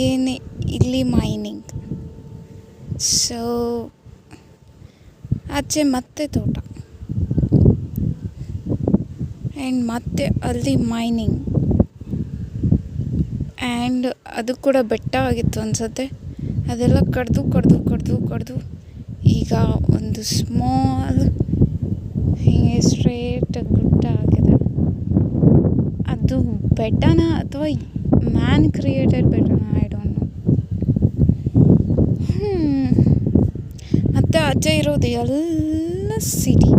Again ಇಲ್ಲಿ mining. So ಆಚೆ ಮತ್ತೆ ತೋಟ ಆ್ಯಂಡ್ ಮತ್ತೆ ಅಲ್ಲಿ ಮೈನಿಂಗ್. ಆ್ಯಂಡ್ ಅದು ಕೂಡ ಬೆಟ್ಟ ಆಗಿತ್ತು ಅನಿಸುತ್ತೆ. ಅದೆಲ್ಲ ಕಡ್ದು ಈಗ ಒಂದು ಸ್ಮಾಲ್ ಹೀಗೆ ಸ್ಟ್ರೇಟ್ ಗುಡ್ಡ ಆಗಿದೆ. ಅದು ಬೆಟ್ಟನ ಅಥವಾ ಮ್ಯಾನ್ ಕ್ರಿಯೇಟೆಡ್ ಬೆಟ್ಟನ, ಐ ಡೋಂಟ್ ನೋ. ಮತ್ತು ಆಚೆ ಇರೋದು ಎಲ್ಲ ಸಿಟಿ.